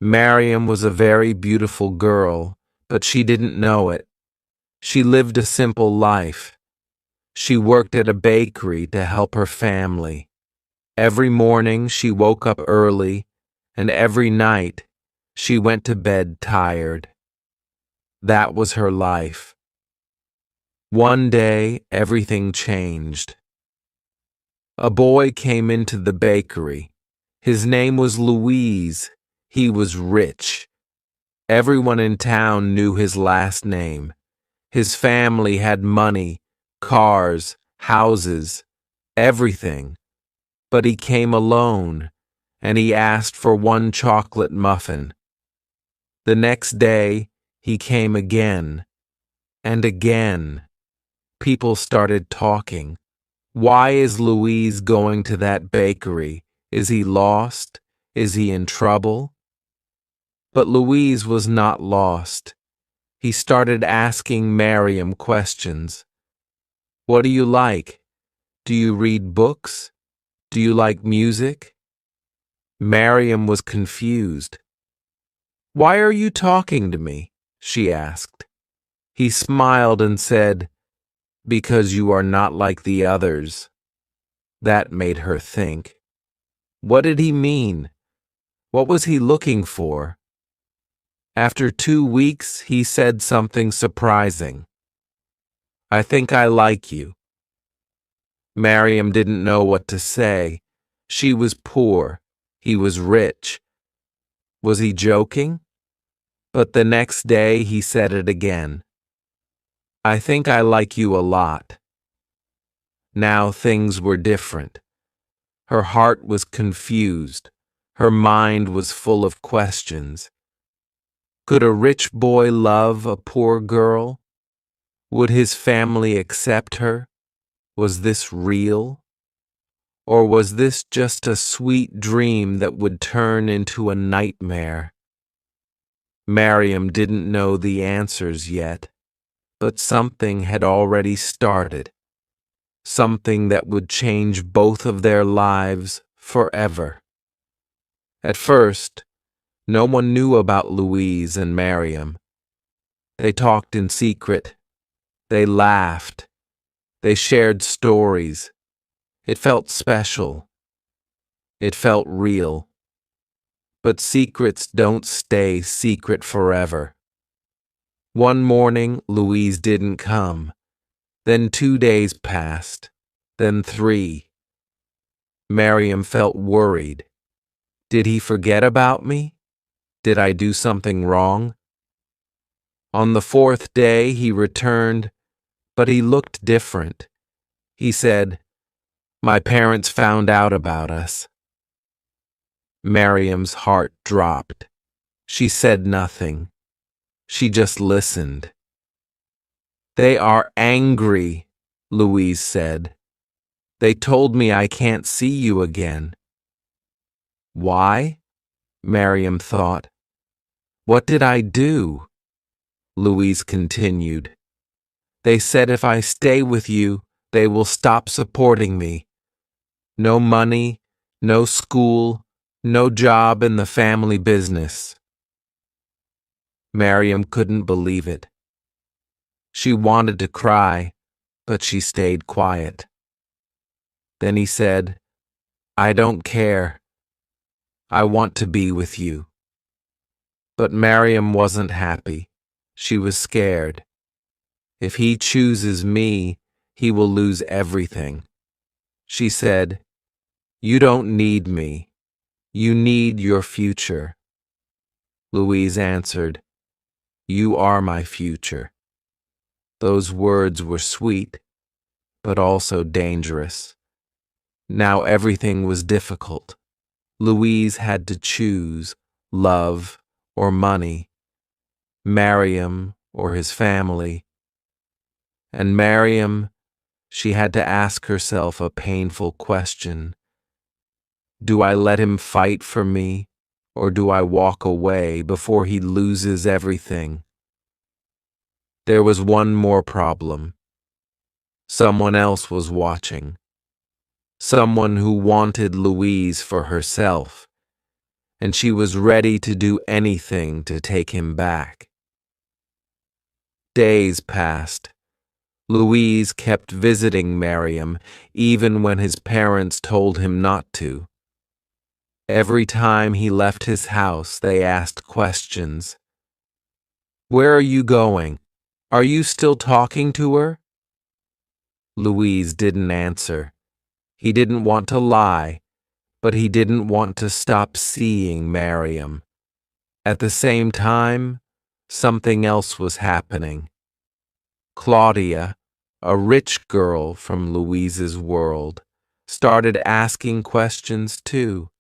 Maryam was a very beautiful girl, but she didn't know it. She lived a simple life. She worked at a bakery to help her family. Every morning she woke up early, and every night she went to bed tired. That was her life. One day, everything changed. A boy came into the bakery. His name was Louise. He was rich. Everyone in town knew his last name. His family had money, cars, houses, everything. But he came alone, and he asked for one chocolate muffin. The next day, he came again, and again. People started talking. Why is Louise going to that bakery? Is he lost? Is he in trouble? But Louise was not lost. He started asking Maryam questions. What do you like? Do you read books? Do you like music? Maryam was confused. Why are you talking to me? She asked. He smiled and said, because you are not like the others. That made her think. What did he mean? What was he looking for? After 2 weeks, he said something surprising. I think I like you. Maryam didn't know what to say. She was poor. He was rich. Was he joking? But the next day he said it again. I think I like you a lot. Now things were different. Her heart was confused. Her mind was full of questions. Could a rich boy love a poor girl? Would his family accept her? Was this real? Or was this just a sweet dream that would turn into a nightmare? Maryam didn't know the answers yet, but something had already started. Something that would change both of their lives forever. At first, no one knew about Louise and Maryam. They talked in secret. They laughed. They shared stories. It felt special. It felt real. But secrets don't stay secret forever. One morning, Louise didn't come. Then 2 days passed. Then 3. Maryam felt worried. Did he forget about me? Did I do something wrong? On the 4th day, he returned, but he looked different. He said, my parents found out about us. Maryam's heart dropped. She said nothing. She just listened. They are angry, Louise said. They told me I can't see you again. Why? Maryam thought. What did I do? Louise continued. They said if I stay with you, they will stop supporting me. No money, no school, no job in the family business. Maryam couldn't believe it. She wanted to cry, but she stayed quiet. Then he said, I don't care. I want to be with you. But Maryam wasn't happy. She was scared. If he chooses me, he will lose everything. She said, you don't need me. You need your future. Louise answered, you are my future. Those words were sweet, but also dangerous. Now everything was difficult. Louise had to choose love or money, Maryam or his family. And Maryam, she had to ask herself a painful question. Do I let him fight for me, or do I walk away before he loses everything? There was one more problem. Someone else was watching. Someone who wanted Louise for herself. and she was ready to do anything to take him back. Days passed. Louise kept visiting Maryam even when his parents told him not to. Every time he left his house, they asked questions. "Where are you going? Are you still talking to her?" Louise didn't answer. He didn't want to lie, but he didn't want to stop seeing Maryam. At the same time, something else was happening. Claudia, a rich girl from Louise's world, started asking questions too.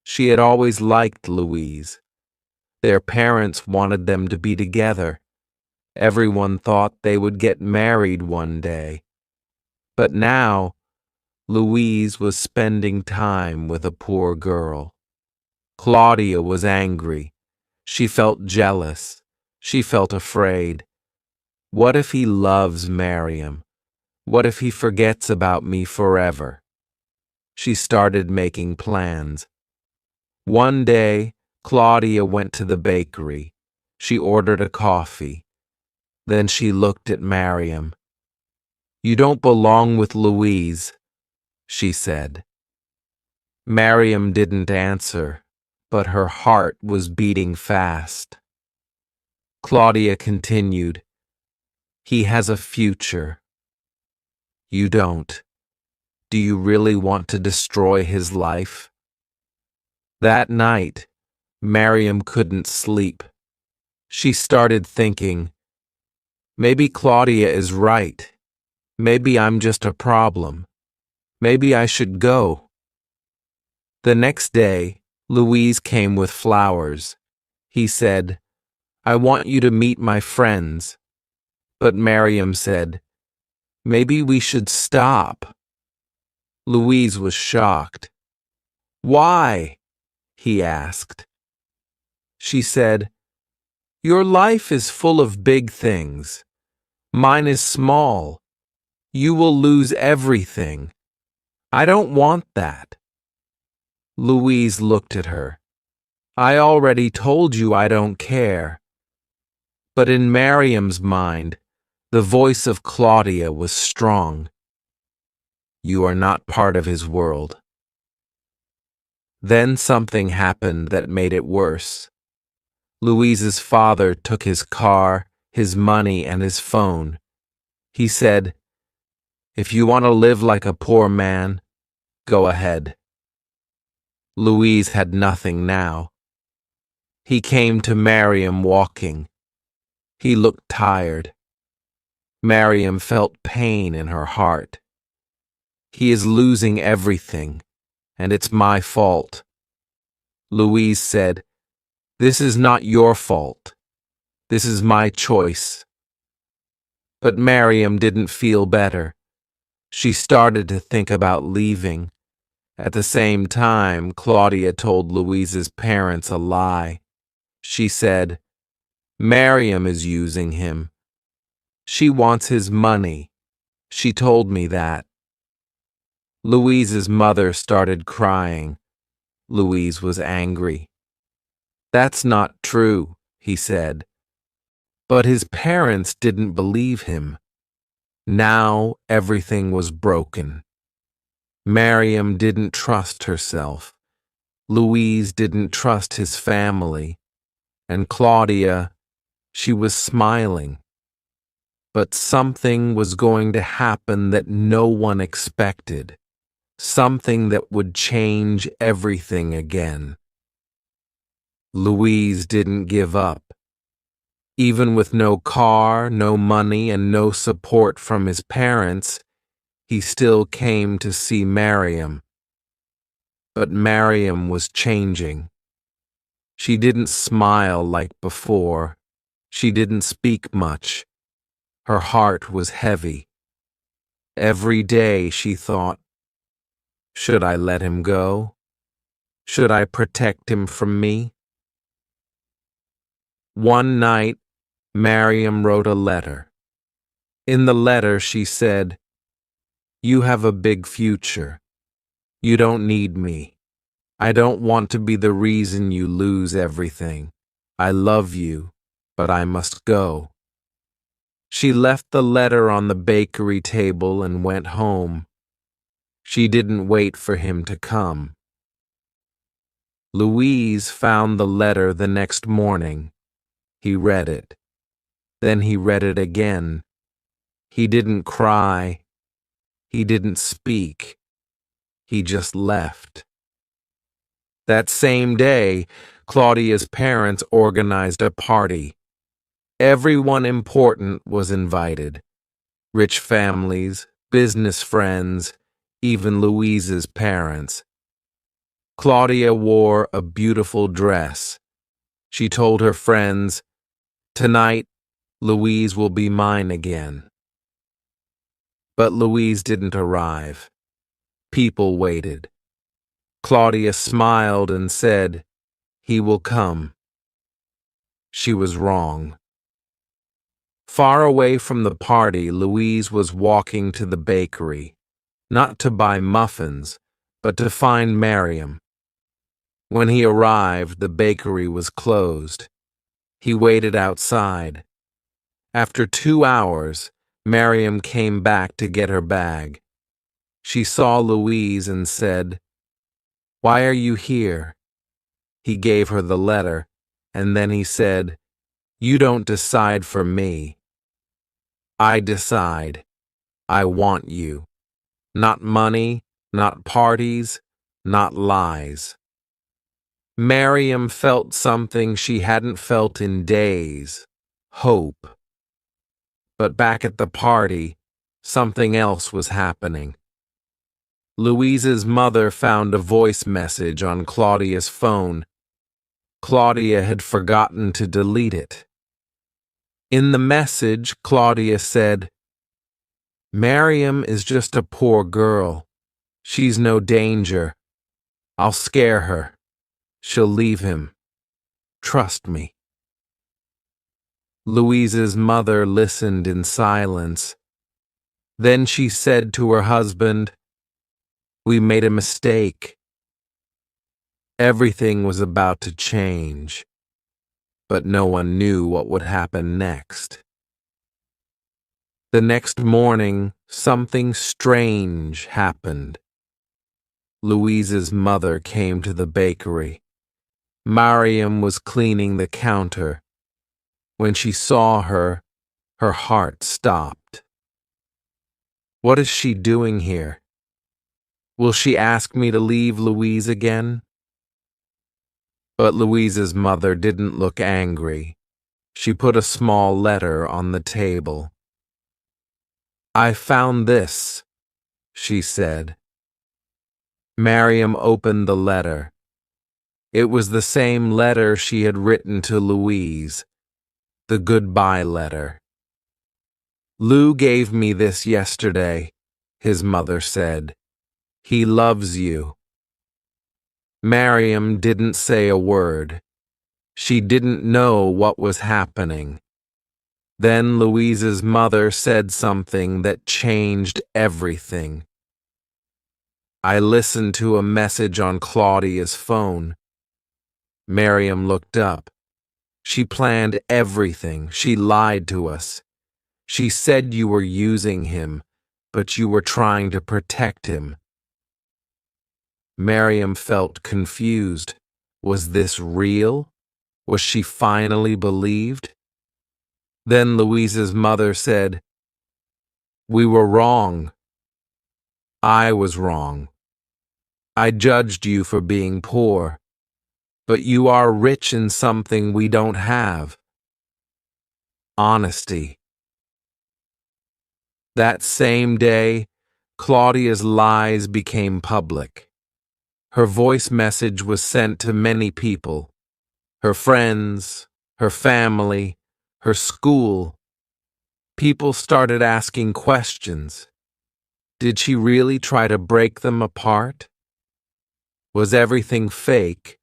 She had always liked Louise. Their parents wanted them to be together. Everyone thought they would get married one day. But now, Louise was spending time with a poor girl. Claudia was angry. She felt jealous. She felt afraid. What if he loves Maryam? What if he forgets about me forever? She started making plans. One day, Claudia went to the bakery. She ordered a coffee. Then she looked at Maryam. "You don't belong with Louise," she said. Maryam didn't answer, but her heart was beating fast. Claudia continued, "He has a future. You don't. Do you really want to destroy his life?" That night, Maryam couldn't sleep. She started thinking, maybe Claudia is right. Maybe I'm just a problem. Maybe I should go. The next day, Louise came with flowers. He said, "I want you to meet my friends." But Maryam said, "Maybe we should stop." Louise was shocked. "Why?" he asked. She said, "Your life is full of big things. Mine is small. You will lose everything. I don't want that." Louise looked at her. "I already told you I don't care." But in Maryam's mind, the voice of Claudia was strong. "You are not part of his world." Then something happened that made it worse. Louise's father took his car, his money, and his phone. He said, "If you want to live like a poor man, go ahead." Louise had nothing now. He came to Maryam walking. He looked tired. Maryam felt pain in her heart. "He is losing everything, and it's my fault." Louise said, "This is not your fault. This is my choice." But Maryam didn't feel better. She started to think about leaving. At the same time, Claudia told Louise's parents a lie. She said, "Maryam is using him. She wants his money. She told me that." Louise's mother started crying. Louise was angry. "That's not true," he said. But his parents didn't believe him. Now everything was broken. Maryam didn't trust herself. Louise didn't trust his family. And Claudia, she was smiling. But something was going to happen that no one expected. Something that would change everything again. Louise didn't give up. Even with no car, no money, and no support from his parents, he still came to see Maryam. But Maryam was changing. She didn't smile like before. She didn't speak much. Her heart was heavy. Every day she thought, should I let him go? Should I protect him from me? One night, Maryam wrote a letter. In the letter she said, "You have a big future. You don't need me. I don't want to be the reason you lose everything. I love you, but I must go. She left the letter on the bakery table and went home. She didn't wait for him to come. Louise found the letter the next morning. He read it. Then he read it again. He didn't cry. He didn't speak. He just left. That same day, Claudia's parents organized a party. Everyone important was invited. Rich families, business friends, even Louise's parents. Claudia wore a beautiful dress. She told her friends, "Tonight, Louise will be mine again." But Louise didn't arrive. People waited. Claudia smiled and said, "He will come." She was wrong. Far away from the party, Louise was walking to the bakery, not to buy muffins, but to find Maryam. When he arrived, the bakery was closed. He waited outside. After 2 hours, Maryam came back to get her bag. She saw Louise and said, "Why are you here?" He gave her the letter, and then he said, "You don't decide for me. I decide. I want you. Not money, not parties, not lies." Maryam felt something she hadn't felt in days: hope. But back at the party, something else was happening. Louise's mother found a voice message on Claudia's phone. Claudia had forgotten to delete it. In the message, Claudia said, "Maryam is just a poor girl. She's no danger. I'll scare her. She'll leave him. Trust me." Louise's mother listened in silence. Then she said to her husband, "We made a mistake." Everything was about to change, but no one knew what would happen next. The next morning, something strange happened. Louise's mother came to the bakery. Maryam was cleaning the counter. When she saw her, her heart stopped. What is she doing here? Will she ask me to leave Louise again? But Louise's mother didn't look angry. She put a small letter on the table. "I found this," she said. Maryam opened the letter. It was the same letter she had written to Louise, the goodbye letter. "Lou gave me this yesterday," his mother said. "He loves you." Maryam didn't say a word. She didn't know what was happening. Then Louise's mother said something that changed everything. "I listened to a message on Claudia's phone." Maryam looked up. "She planned everything. She lied to us. She said you were using him, but you were trying to protect him." Maryam felt confused. Was this real? Was she finally believed? Then Louise's mother said, "We were wrong. I was wrong. I judged you for being poor, but you are rich in something we don't have: honesty." That same day, Claudia's lies became public. Her voice message was sent to many people: her friends, her family, her school. People started asking questions. Did she really try to break them apart? Was everything fake?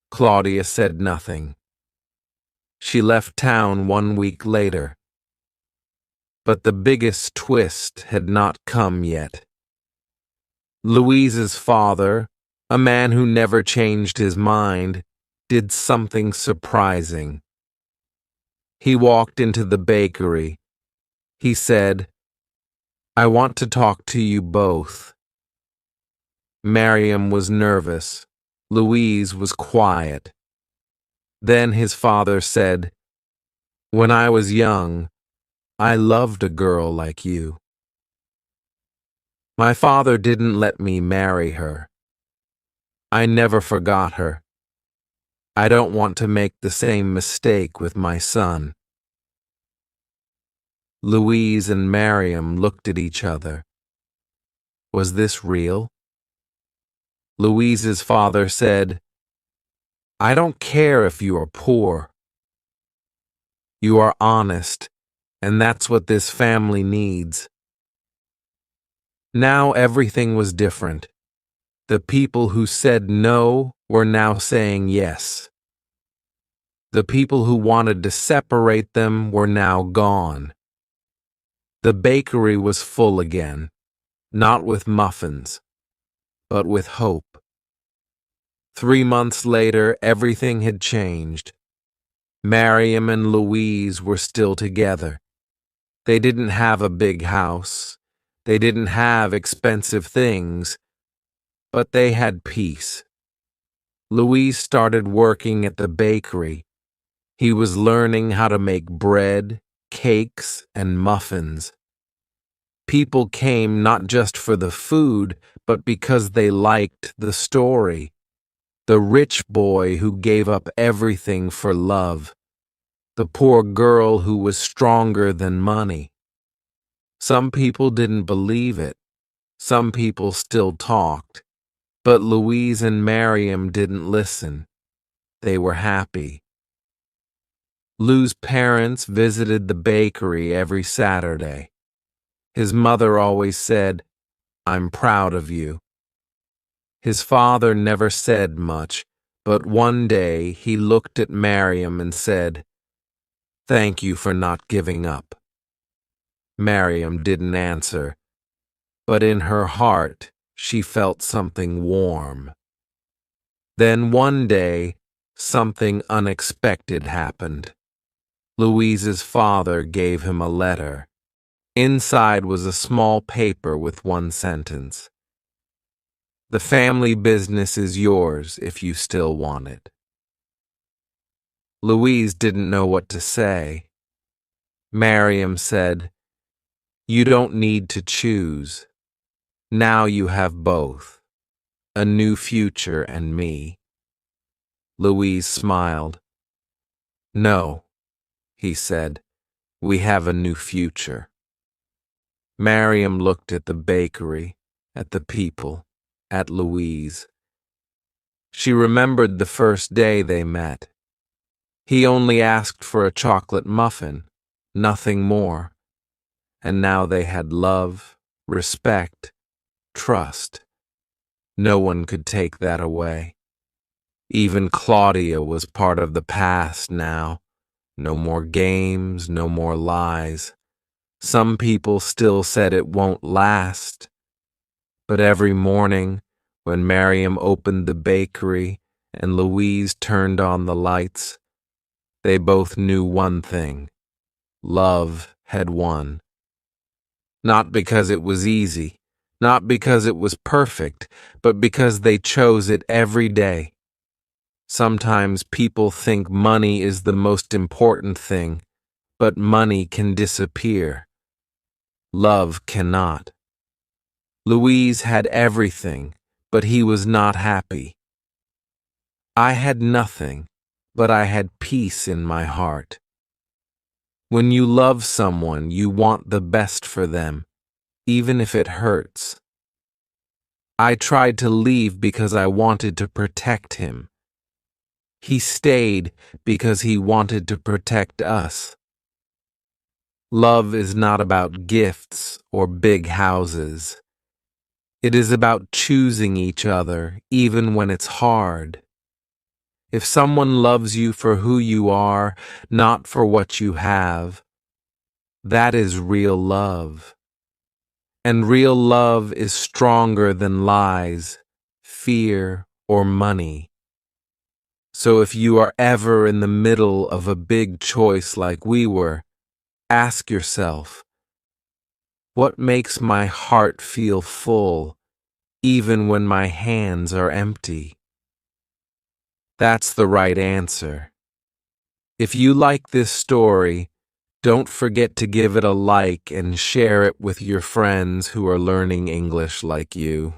Claudia said nothing. She left town 1 week later. But the biggest twist had not come yet. Louise's father, A man who never changed his mind did something surprising. He walked into the bakery. He said, "I want to talk to you both." Maryam was nervous. Louise was quiet. Then his father said, "When I was young, I loved a girl like you. My father didn't let me marry her. I never forgot her. I don't want to make the same mistake with my son." Louise and Maryam looked at each other. Was this real? Louise's father said, "I don't care if you are poor. You are honest, and that's what this family needs." Now everything was different. The people who said no were now saying yes. The people who wanted to separate them were now gone. The bakery was full again, not with muffins, but with hope. 3 months later, everything had changed. Maryam and Louise were still together. They didn't have a big house. They didn't have expensive things, but they had peace. Louise started working at the bakery. He was learning how to make bread, cakes, and muffins. People came not just for the food, but because they liked the story. The rich boy who gave up everything for love. The poor girl who was stronger than money. Some people didn't believe it. Some people still talked. But Louise and Maryam didn't listen. They were happy. Lou's parents visited the bakery every Saturday. His mother always said, "I'm proud of you." His father never said much, but one day he looked at Maryam and said, "Thank you for not giving up." Maryam didn't answer, but in her heart she felt something warm. Then one day, something unexpected happened. Louise's father gave him a letter. Inside was a small paper with one sentence. "The family business is yours if you still want it." Louise didn't know what to say. Maryam said, "You don't need to choose. Now you have both, a new future and me." Louise smiled. "No," he said, "we have a new future." Maryam looked at the bakery, at the people, at Louise. She remembered the first day they met. He only asked for a chocolate muffin, nothing more. And now they had love, respect, trust. No one could take that away. Even Claudia was part of the past now. No more games, no more lies. Some people still said it won't last. But every morning, when Maryam opened the bakery and Louise turned on the lights, they both knew one thing: love had won. Not because it was easy, not because it was perfect, but because they chose it every day. Sometimes people think money is the most important thing, but money can disappear. Love cannot. Louise had everything, but he was not happy. I had nothing, but I had peace in my heart. When you love someone, you want the best for them, even if it hurts. I tried to leave because I wanted to protect him. He stayed because he wanted to protect us. Love is not about gifts or big houses. It is about choosing each other, even when it's hard. If someone loves you for who you are, not for what you have, that is real love. And real love is stronger than lies, fear, or money. So if you are ever in the middle of a big choice like we were, ask yourself, what makes my heart feel full, even when my hands are empty? That's the right answer. If you like this story, don't forget to give it a like and share it with your friends who are learning English like you.